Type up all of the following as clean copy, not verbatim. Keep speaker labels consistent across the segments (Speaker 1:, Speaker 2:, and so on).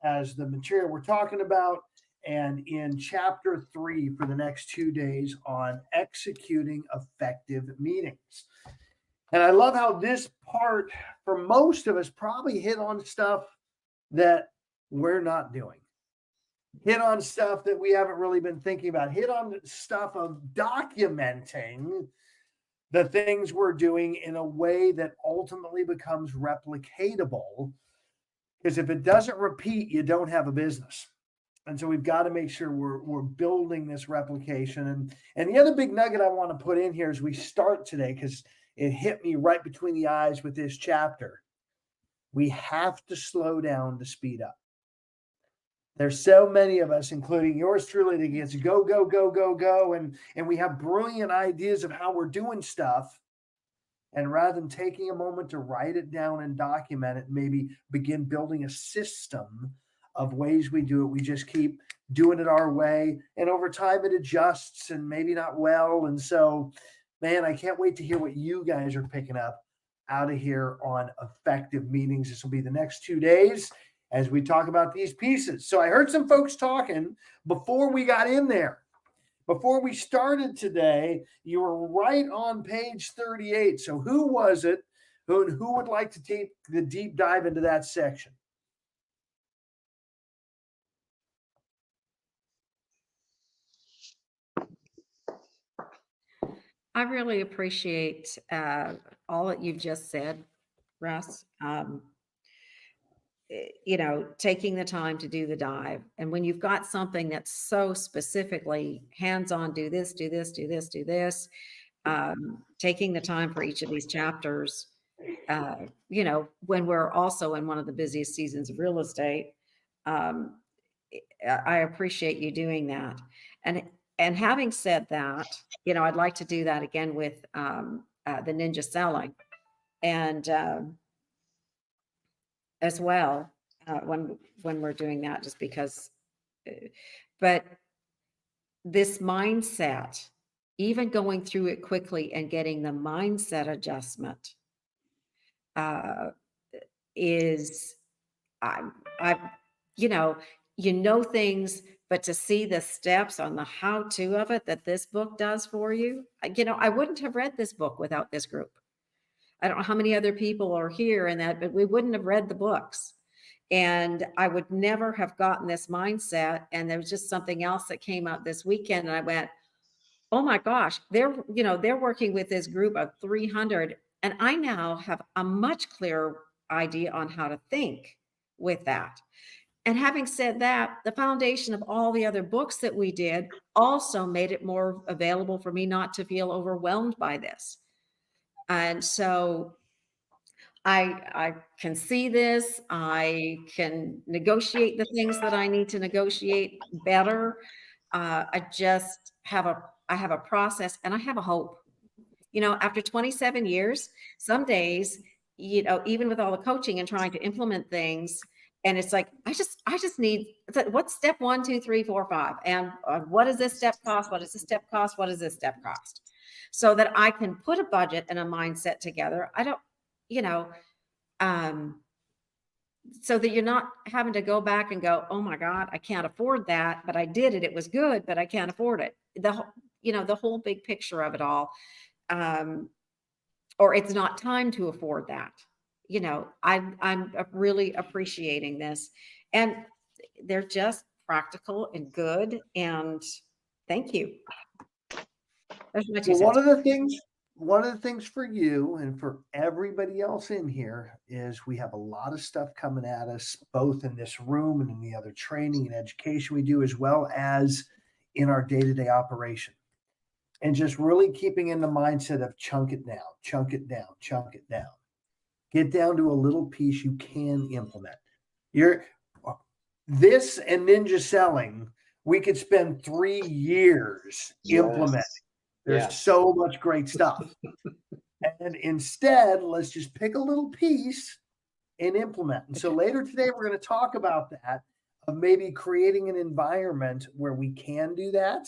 Speaker 1: as the material we're talking about, and in chapter 3 for the next 2 days on executing effective meetings. And I love how this part, for most of us, probably hit on stuff that we're not doing, hit on stuff that we haven't really been thinking about, hit on stuff of documenting the things we're doing in a way that ultimately becomes replicatable. Because if it doesn't repeat, you don't have a business. And so we've got to make sure we're building this replication. And the other big nugget I want to put in here as we start today, because it hit me right between the eyes with this chapter. We have to slow down to speed up. There's so many of us, including yours truly, that gets go, go, go, go, go. And we have brilliant ideas of how we're doing stuff. And rather than taking a moment to write it down and document it, maybe begin building a system of ways we do it, we just keep doing it our way. And over time, it adjusts and maybe not well. And so, man, I can't wait to hear what you guys are picking up out of here on effective meetings. This will be the next 2 days as we talk about these pieces. So I heard some folks talking before we got in there. Before we started today, you were right on page 38. So who was it? Who would like to take the deep dive into that section?
Speaker 2: I really appreciate all that you've just said, Russ. Taking the time to do the dive. And when you've got something that's so specifically hands-on, do this, do this, do this, do this, taking the time for each of these chapters, when we're also in one of the busiest seasons of real estate, I appreciate you doing that. And having said that, I'd like to do that again with the ninja selling. And as well, when we're doing that, just because, but this mindset, even going through it quickly and getting the mindset adjustment, is, I things, but to see the steps on the how-to of it that this book does for you, I wouldn't have read this book without this group. I don't know how many other people are here in that, but we wouldn't have read the books. And I would never have gotten this mindset. And there was just something else that came out this weekend. And I went, oh my gosh, they're working with this group of 300. And I now have a much clearer idea on how to think with that. And having said that, the foundation of all the other books that we did also made it more available for me not to feel overwhelmed by this. And so I can see this. I can negotiate the things that I need to negotiate better. I just have a process, and I have a hope. After 27 years, some days, even with all the coaching and trying to implement things, and it's like, I just need, what's step 1, 2, 3, 4, 5? And what does this step cost? What does this step cost? What does this step cost? So that I can put a budget and a mindset together. I don't, so that you're not having to go back and go, oh my God, I can't afford that, but I did it. It was good, but I can't afford it. The whole big picture of it all. Or it's not time to afford that. I'm really appreciating this, and they're just practical and good. And thank you.
Speaker 1: Well, one of the things for you and for everybody else in here is we have a lot of stuff coming at us, both in this room and in the other training and education we do, as well as in our day-to-day operation. And just really keeping in the mindset of chunk it down, chunk it down, chunk it down. Get down to a little piece you can implement. This and ninja selling, we could spend 3 years implementing. There's so much great stuff. And instead, let's just pick a little piece and implement. And so later today, we're going to talk about that, of maybe creating an environment where we can do that.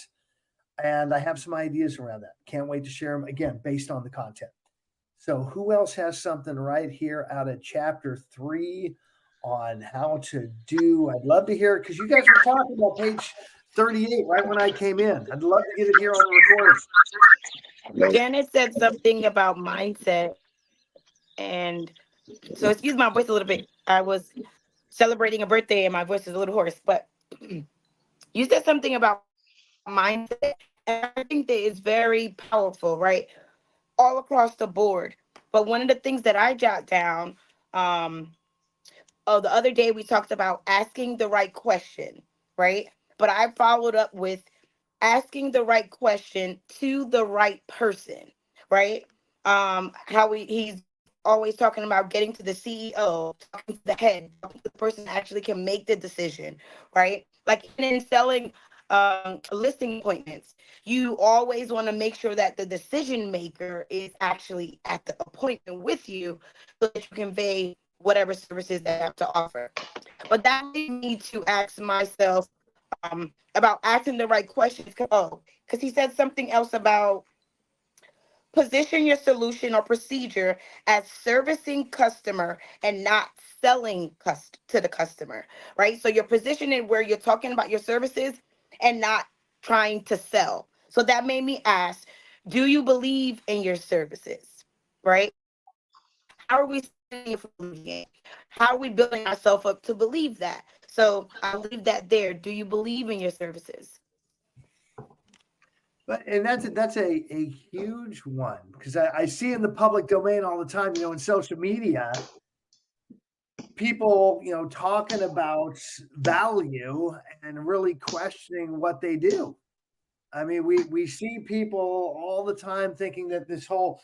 Speaker 1: And I have some ideas around that. Can't wait to share them, again, based on the content. So who else has something right here out of chapter 3 on how to do. I'd love to hear it because you guys were talking about page 38 right when I came in. I'd love to get it here on the recording.
Speaker 3: Janet said something about mindset. And so excuse my voice a little bit. I was celebrating a birthday and my voice is a little hoarse, but you said something about mindset. And I think that is very powerful, right? All across the board. But one of the things that I jot down, the other day we talked about asking the right question, right? But I followed up with asking the right question to the right person, right? He's always talking about getting to the CEO, talking to the head, talking to the person that actually can make the decision, right? Like in selling listing appointments, you always want to make sure that the decision maker is actually at the appointment with you so that you convey whatever services they have to offer. But that made me to ask myself about asking the right questions. Because he said something else about position your solution or procedure as servicing customer and not selling to the customer, right? So you're positioning where you're talking about your services and not trying to sell. So that made me ask, do you believe in your services, right? How are we how are we building ourselves up to believe that? So I'll leave that there. Do you believe in your services?
Speaker 1: And that's a huge one because I see in the public domain all the time, in social media, people, talking about value and really questioning what they do. I mean, we see people all the time thinking that this whole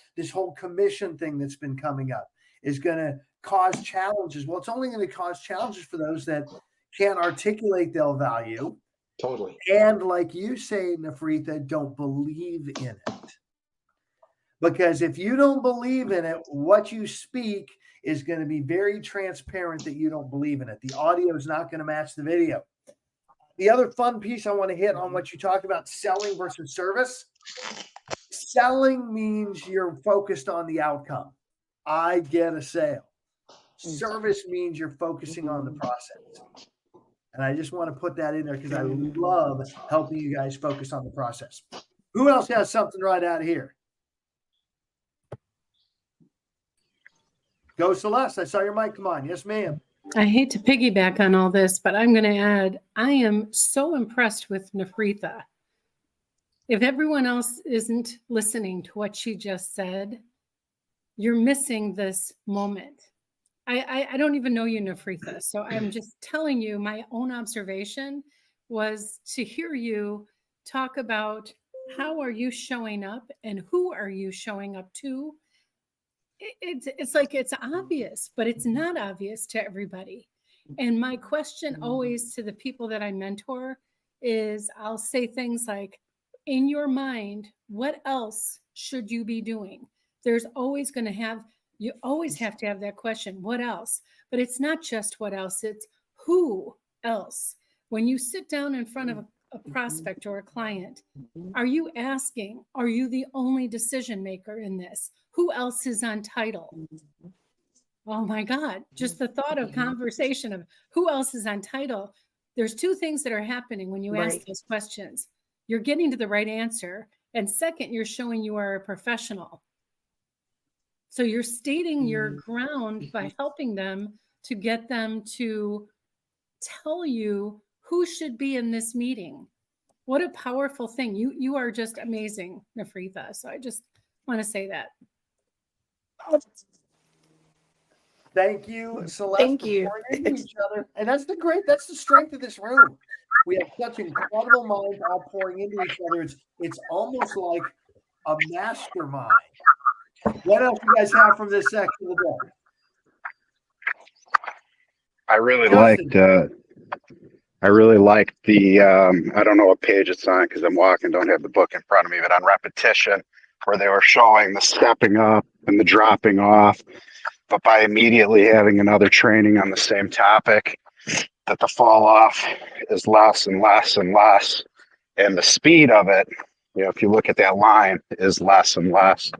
Speaker 1: commission thing that's been coming up is going to cause challenges. Well, it's only going to cause challenges for those that can't articulate their value.
Speaker 4: Totally.
Speaker 1: And like you say, Nafritha, don't believe in it. Because if you don't believe in it, what you speak is going to be very transparent that you don't believe in it. The audio is not going to match the video. The other fun piece I want to hit on what you talked about, selling versus service. Selling means you're focused on the outcome. I get a sale. Service means you're focusing on the process. And I just want to put that in there because I love helping you guys focus on the process. Who else has something right out of here? Go, Celeste. I saw your mic. Come on. Yes, ma'am.
Speaker 5: I hate to piggyback on all this, but I'm going to add, I am so impressed with Nafritha. If everyone else isn't listening to what she just said, you're missing this moment. I don't even know you, Nafritha. So I'm just telling you, my own observation was to hear you talk about how are you showing up and who are you showing up to. It's like it's obvious, but it's not obvious to everybody. And my question always to the people that I mentor is I'll say things like, in your mind, what else should you be doing? There's always going to have, you always have to have that question, what else? But it's not just what else, it's who else. When you sit down in front of a prospect or a client, are you asking, are you the only decision maker in this? Who else is on title? Oh my God, just the thought of conversation of who else is on title. There's two things that are happening when you ask those questions. You're getting to the right answer. And second, you're showing you are a professional. So you're stating your ground by helping them to get them to tell you who should be in this meeting. What a powerful thing. You are just amazing, Nafritha. So I just want to say that.
Speaker 1: Thank you, Celeste.
Speaker 3: Thank you.
Speaker 1: Into each other. And that's the strength of this room. We have such incredible minds all pouring into each other. It's almost like a mastermind. What else you guys have from this section of the book?
Speaker 6: I really liked the I don't know what page it's on because I'm walking, don't have the book in front of me, but on repetition, where they were showing the stepping up and the dropping off, but by immediately having another training on the same topic, that the fall off is less and less and less, and the speed of it, if you look at that line, is less and less.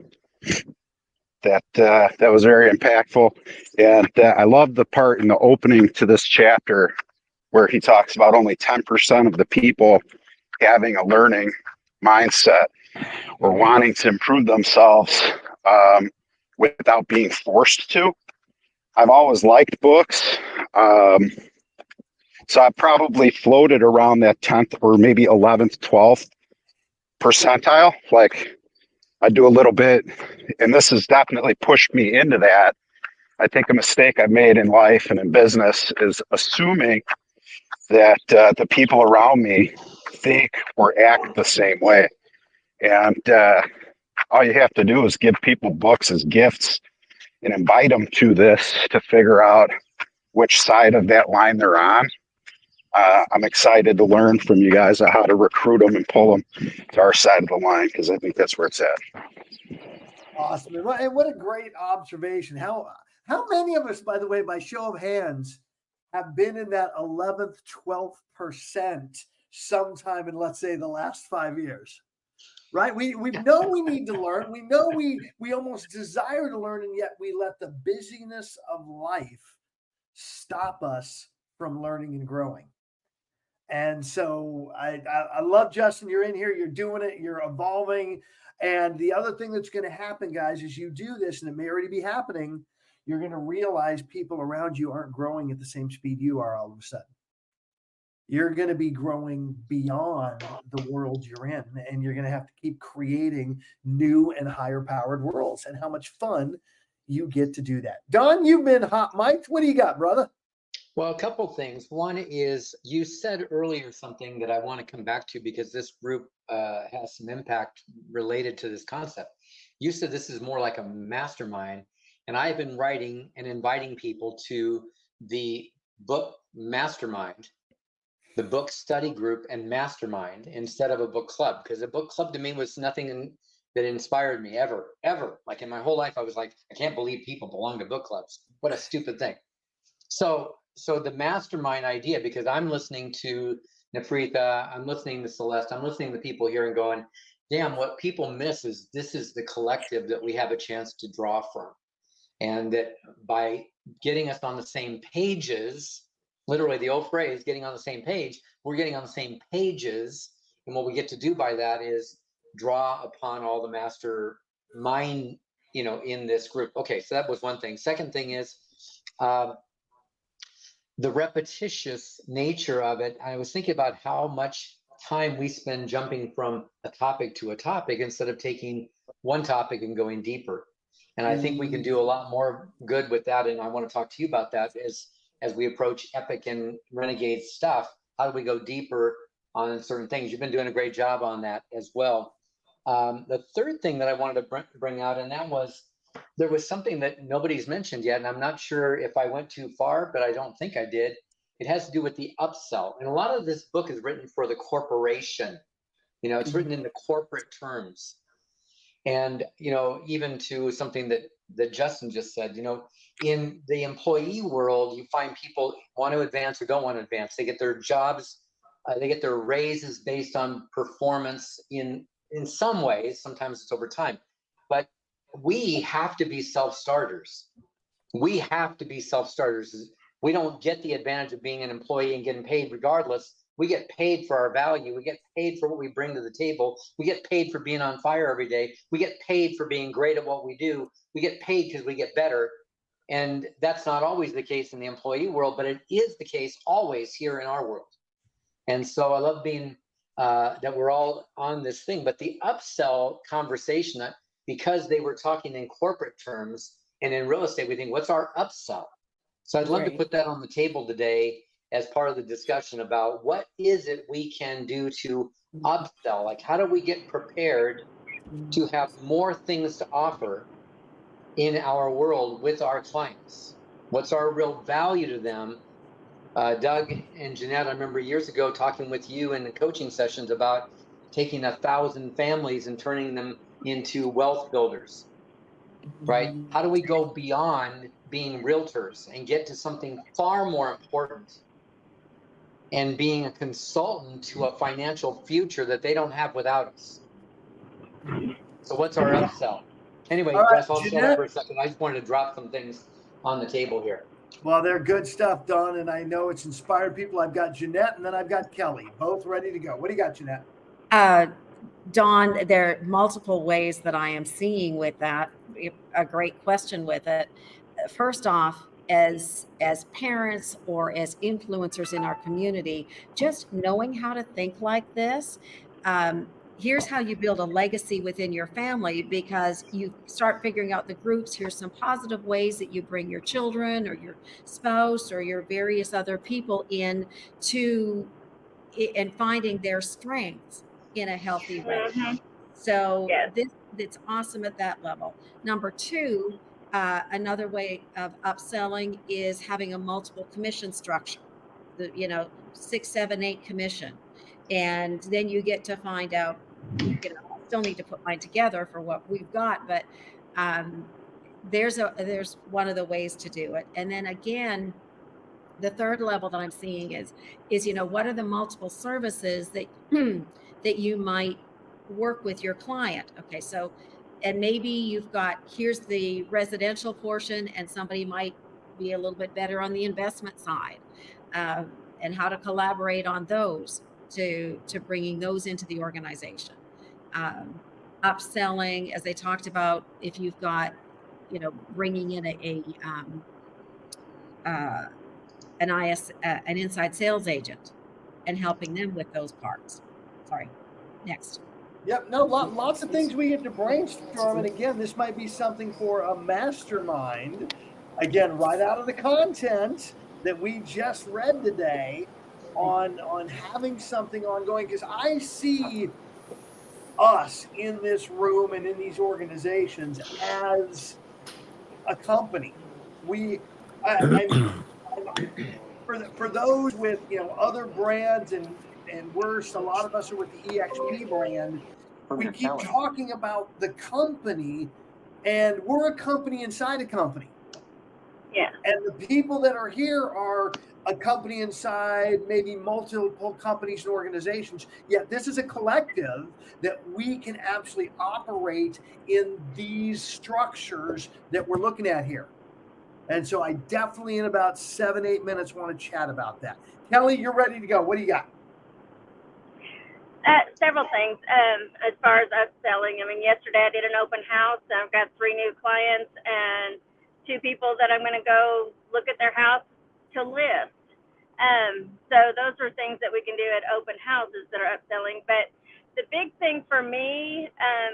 Speaker 6: That was very impactful. And I love the part in the opening to this chapter where he talks about only 10% of the people having a learning mindset or wanting to improve themselves without being forced to. I've always liked books. So I probably floated around that 10th or maybe 11th, 12th percentile. Like I do a little bit, and this has definitely pushed me into that. I think a mistake I've made in life and in business is assuming that the people around me think or act the same way. And all you have to do is give people books as gifts and invite them to this to figure out which side of that line they're on. I'm excited to learn from you guys on how to recruit them and pull them to our side of the line, because I think that's where it's at.
Speaker 1: Awesome. And what a great observation. How many of us, by the way, by show of hands, have been in that 11th, 12th percent sometime in, let's say, the last 5 years? Right? We know we need to learn. We know we almost desire to learn, and yet we let the busyness of life stop us from learning and growing. And so I love, Justin, you're in here, you're doing it, you're evolving. And the other thing that's going to happen, guys, is you do this, and it may already be happening, you're going to realize people around you aren't growing at the same speed you are all of a sudden. You're going to be growing beyond the world you're in, and you're going to have to keep creating new and higher powered worlds. And how much fun you get to do that. Don, you've been hot mic'd. What do you got, brother?
Speaker 4: Well, a couple things. One is you said earlier something that I want to come back to because this group has some impact related to this concept. You said this is more like a mastermind, and I've been writing and inviting people to the book Mastermind, the book study group and Mastermind instead of a book club, because a book club to me was nothing that inspired me ever. Like in my whole life, I was like, I can't believe people belong to book clubs. What a stupid thing. So the mastermind idea, because I'm listening to Nafrita, I'm listening to Celeste, I'm listening to people here and going, damn, what people miss is this is the collective that we have a chance to draw from. And that by getting us on the same pages, literally the old phrase, getting on the same page, we're getting on the same pages. And what we get to do by that is draw upon all the mastermind, in this group. Okay, so that was one thing. Second thing is, the repetitious nature of it. I was thinking about how much time we spend jumping from a topic to a topic instead of taking one topic and going deeper. And I think we can do a lot more good with that. And I want to talk to you about that as we approach epic and renegade stuff. How do we go deeper on certain things? You've been doing a great job on that as well. The third thing that I wanted to bring out, and that was, there was something that nobody's mentioned yet, and I'm not sure if I went too far, but I don't think I did. It has to do with the upsell. And a lot of this book is written for the corporation. It's written in the corporate terms. And, even to something that Justin just said, in the employee world, you find people want to advance or don't want to advance. They get their jobs, they get their raises based on performance in some ways. Sometimes it's over time. But we have to be self-starters. We have to be self-starters. We don't get the advantage of being an employee and getting paid regardless. We get paid for our value. We get paid for what we bring to the table. We get paid for being on fire every day. We get paid for being great at what we do. We get paid because we get better. And that's not always the case in the employee world, but it is the case always here in our world. And so I love being that we're all on this thing. But the upsell conversation, because they were talking in corporate terms, and in real estate, we think, what's our upsell? So I'd love to put that on the table today as part of the discussion about what is it we can do to upsell? Like, how do we get prepared to have more things to offer in our world with our clients? What's our real value to them? Doug and Jeanette, I remember years ago talking with you in the coaching sessions about taking 1,000 families and turning them into wealth builders, right? How do we go beyond being realtors and get to something far more important and being a consultant to a financial future that they don't have without us? So what's our upsell? Anyway,
Speaker 1: All right,
Speaker 4: Russ, I'll shut
Speaker 1: Jeanette.
Speaker 4: up for a second. I just wanted to drop some things on the table here.
Speaker 1: Well, they're good stuff, Don, and I know it's inspired people. I've got Jeanette and then I've got Kelly, both ready to go. What do you got, Jeanette?
Speaker 2: Dawn, there are multiple ways that I am seeing with that. A great question with it. First off, as parents or as influencers in our community, just knowing how to think like this. Here's how you build a legacy within your family, because you start figuring out the groups. Here's some positive ways that you bring your children or your spouse or your various other people in to and finding their strengths in a healthy way. So it's awesome at that level. Number two, another way of upselling is having a multiple commission structure, 6, 7, 8 commission. And then you get to find out, I still need to put mine together for what we've got, but there's one of the ways to do it. And then again, the third level that I'm seeing is what are the multiple services that that you might work with your client? Okay, so, and maybe you've got, here's the residential portion, and somebody might be a little bit better on the investment side, and how to collaborate on those to bringing those into the organization. Upselling, as they talked about, if you've got, bringing in an inside sales agent and helping them with those parts. Sorry. Next.
Speaker 1: Yep. No, lots of things we get to brainstorm. And again, this might be something for a mastermind. Again, right out of the content that we just read today on having something ongoing. Because I see us in this room and in these organizations as a company. For those with other brands and worse, a lot of us are with the EXP brand. We keep talking about the company, and we're a company inside a company.
Speaker 7: Yeah.
Speaker 1: And the people that are here are a company inside maybe multiple companies and organizations. Yet this is a collective that we can actually operate in these structures that we're looking at here. And so I definitely, in about 7-8 minutes, want to chat about that. Kelly, you're ready to go. What do you got?
Speaker 7: Several things. As far as us selling, yesterday I did an open house. I've got 3 new clients and 2 people that I'm going to go look at their house to list. So those are things that we can do at open houses that are upselling. But the big thing for me,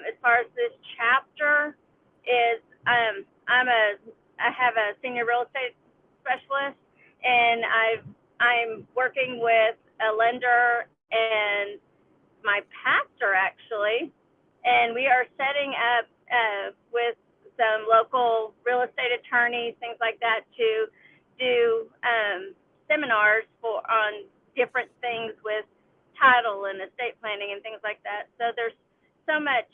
Speaker 7: as far as this chapter, is I have a senior real estate specialist, and I'm working with a lender and my pastor actually, and we are setting up with some local real estate attorneys, things like that, to do seminars on different things with title and estate planning and things like that. So there's so much,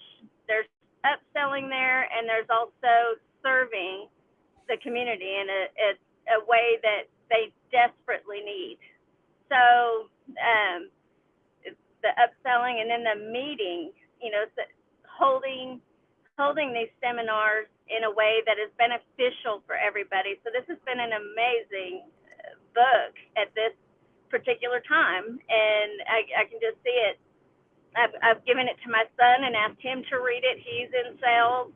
Speaker 7: there's upselling there, and there's also serving the community in a way that they desperately need. So the upselling, and then the meeting, holding these seminars in a way that is beneficial for everybody. So this has been an amazing book at this particular time, and I can just see it. I've given it to my son and asked him to read it. He's in sales,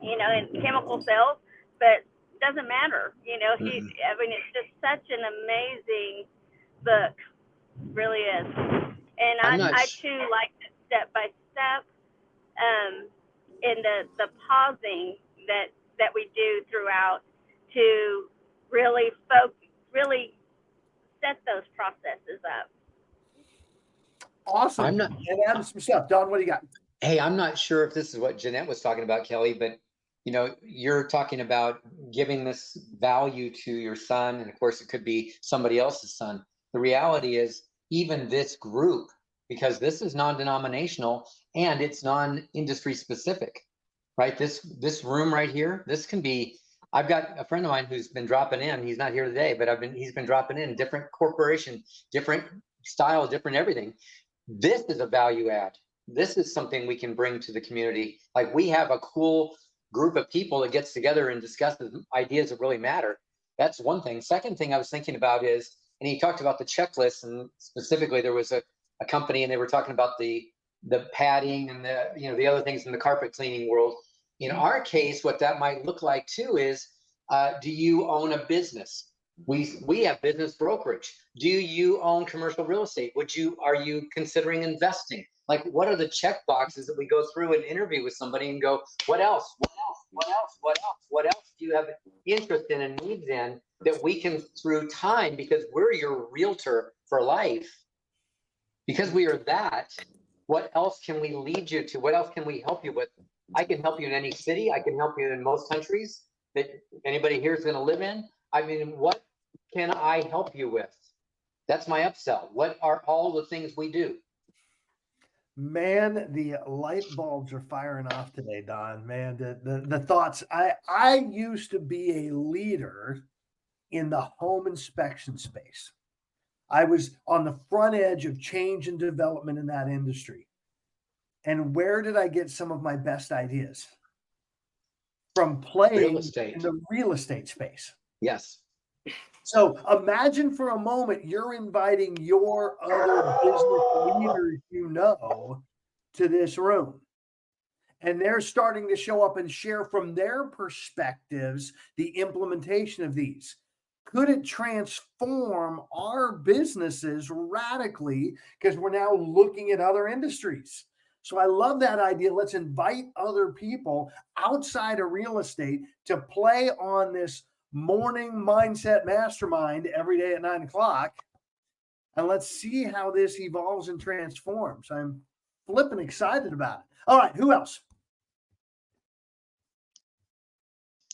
Speaker 7: in chemical sales, but it doesn't matter. It's just such an amazing book, really is. And I too like step by step, in the pausing that we do throughout to really set those processes up.
Speaker 1: Awesome. And add some stuff. Don, what do you got?
Speaker 4: Hey, I'm not sure if this is what Jeanette was talking about, Kelly, but you're talking about giving this value to your son, and of course it could be somebody else's son. The reality is, even this group, because this is non-denominational and it's non-industry specific, right? This room right here, this can be, I've got a friend of mine who's been dropping in. He's not here today, but he's been dropping in, different corporation, different style, different everything. This is a value add. This is something we can bring to the community. Like, we have a cool group of people that gets together and discusses ideas that really matter. That's one thing. Second thing I was thinking about is, and he talked about the checklist, and specifically there was a company and they were talking about the padding and the other things in the carpet cleaning world. In our case, what that might look like too is, do you own a business? We have business brokerage. Do you own commercial real estate? Are you considering investing? Like, what are the check boxes that we go through and interview with somebody and go, what else? What else? What else? What else? What else do you have interest in and needs in that we can, through time, because we're your realtor for life, because we are that, what else can we lead you to? What else can we help you with? I can help you in any city. I can help you in most countries that anybody here is going to live in. I mean, what can I help you with? That's my upsell. What are all the things we do?
Speaker 1: Man, the light bulbs are firing off today, Don. Man, the thoughts. I used to be a leader in the home inspection space. I was on the front edge of change and development in that industry. And where did I get some of my best ideas? From playing in the real estate space.
Speaker 4: Yes.
Speaker 1: So imagine for a moment you're inviting your other business leaders to this room. And they're starting to show up and share from their perspectives the implementation of these. Could it transform our businesses radically? Because we're now looking at other industries. So I love that idea. Let's invite other people outside of real estate to play on this morning mindset mastermind every day at 9 o'clock. And let's see how this evolves and transforms. I'm flipping excited about it. All right, who else?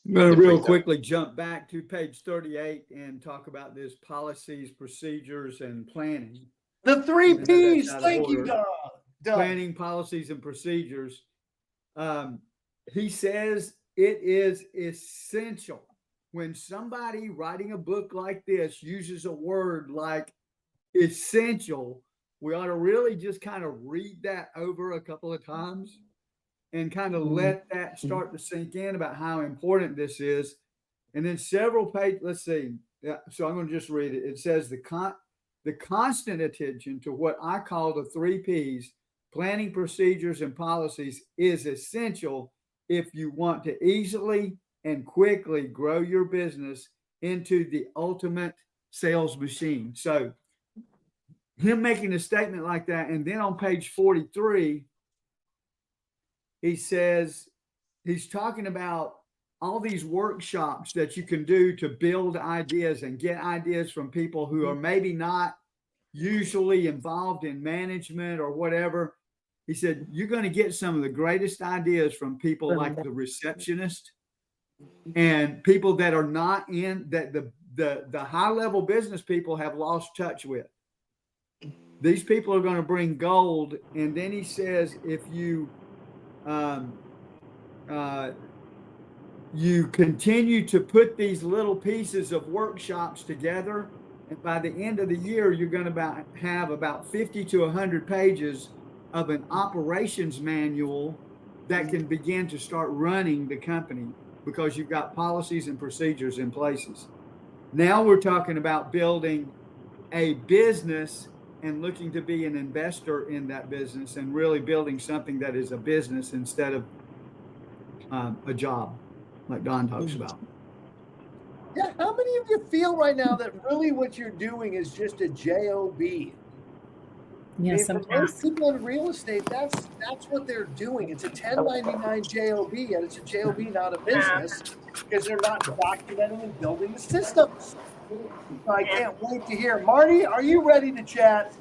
Speaker 8: I'm going to real quickly jump back to page 38 and talk about this policies, procedures, and planning.
Speaker 1: The 3 P's. Thank you, Don.
Speaker 8: Planning, policies, and procedures. He says it is essential. When somebody writing a book like this uses a word like essential, we ought to really just kind of read that over a couple of times and kind of let that start to sink in about how important this is. And then several pages, let's see. Yeah, so I'm going to just read it. It says the constant attention to what I call the 3 P's, planning, procedures, and policies, is essential if you want to easily and quickly grow your business into the ultimate sales machine. So him making a statement like that. And then on page 43, he says, he's talking about all these workshops that you can do to build ideas and get ideas from people who are maybe not usually involved in management or whatever. He said, you're going to get some of the greatest ideas from people like the receptionist and people that are not in that the high level business people have lost touch with. These people are going to bring gold. And then he says, if you you continue to put these little pieces of workshops together, and by the end of the year, you're going to have about 50 to 100 pages of an operations manual that can begin to start running the company because you've got policies and procedures in places. Now we're talking about building a business and looking to be an investor in that business and really building something that is a business instead of a job, like Don talks about.
Speaker 1: Yeah, how many of you feel right now that really what you're doing is just a job?
Speaker 5: Yeah,
Speaker 1: For most people in real estate, that's what they're doing. It's a 1099 job, and it's a job, not a business, because they're not documenting and building the systems. So I can't wait to hear. Marty, are you ready to chat?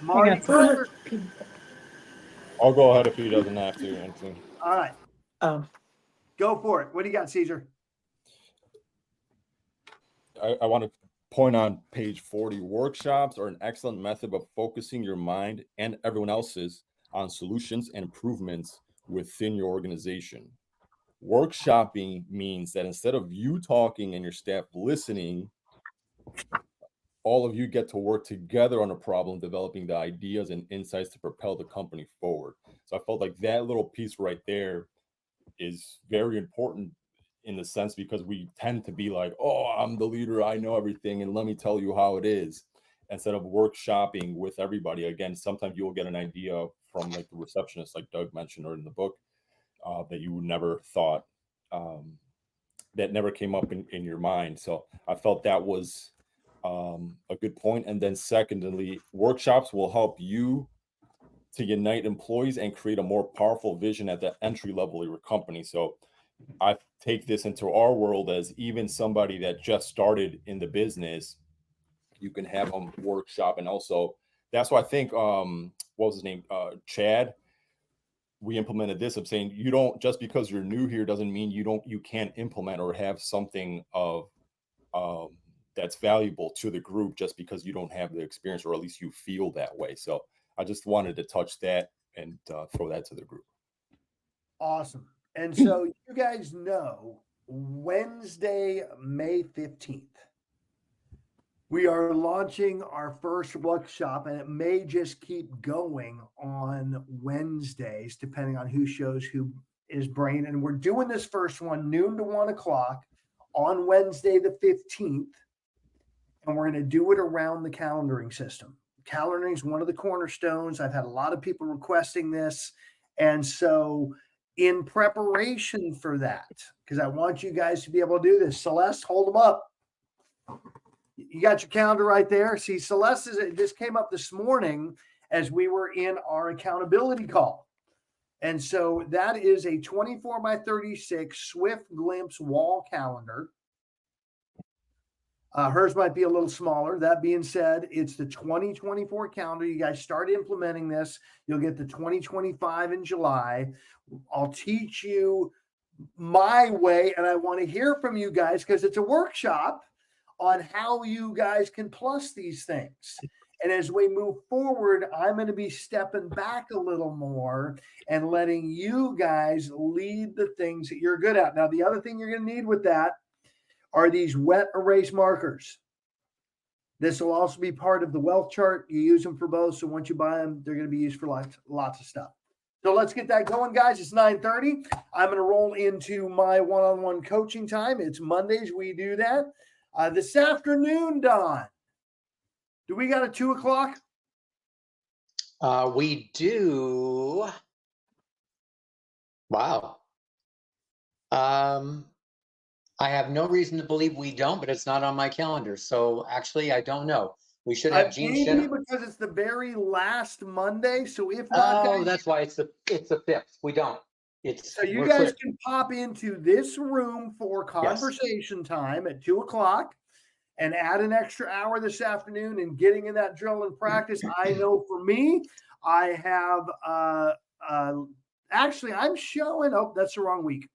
Speaker 1: Marty,
Speaker 9: I'll go ahead if he doesn't have to.
Speaker 1: all right. Go for it. What do you got, Caesar?
Speaker 9: I want to point on page 40. Workshops are an excellent method of focusing your mind and everyone else's on solutions and improvements within your organization. Workshopping means that instead of you talking and your staff listening, all of you get to work together on a problem, developing the ideas and insights to propel the company forward. So I felt like that little piece right there is very important in the sense because we tend to be like, oh, I'm the leader, I know everything, and let me tell you how it is, instead of workshopping with everybody. Again, sometimes you'll get an idea from like the receptionist, like Doug mentioned, or in the book, that you never thought, that never came up in your mind. So I felt that was a good point. And then secondly, workshops will help you to unite employees and create a more powerful vision at the entry level of your company. So I take this into our world as even somebody that just started in the business, you can have them workshop. And also that's why I think, what was his name? Chad, we implemented this of saying, you don't, just because you're new here doesn't mean you can't implement or have something of, that's valuable to the group just because you don't have the experience, or at least you feel that way. So I just wanted to touch that and throw that to the group.
Speaker 1: Awesome. And so you guys know Wednesday, May 15th, we are launching our first workshop, and it may just keep going on Wednesdays, depending on who shows who is brain. And we're doing this first one noon to 1 o'clock on Wednesday, the 15th. And we're going to do it around the calendaring system. Calendaring is one of the cornerstones. I've had a lot of people requesting this. And so in preparation for that, because I want you guys to be able to do this, Celeste, hold them up. You got your calendar right there. See, Celeste, this came up this morning as we were in our accountability call. And so that is a 24 by 36 Swift Glimpse wall calendar. Hers might be a little smaller. That being said, it's the 2024 calendar. You guys start implementing this. You'll get the 2025 in July. I'll teach you my way, and I want to hear from you guys because it's a workshop on how you guys can plus these things. And as we move forward, I'm going to be stepping back a little more and letting you guys lead the things that you're good at. Now, the other thing you're going to need with that are these wet erase markers. This will also be part of the wealth chart. You use them for both. So once you buy them, they're going to be used for lots of stuff. So let's get that going, guys. It's 9:30. I'm going to roll into my one-on-one coaching time. It's Mondays. We do that. This afternoon, Don, do we got a 2 o'clock?
Speaker 4: We do. Wow. I have no reason to believe we don't, but it's not on my calendar. So actually, I don't know. We should have Gene Shin.
Speaker 1: Because it's the very last Monday. So if not,
Speaker 4: oh, that's why it's the 5th. We don't.
Speaker 1: So you guys can pop into this room for conversation time at 2 o'clock and add an extra hour this afternoon and getting in that drill and practice. I know for me, I have actually I'm showing. Oh, that's the wrong week.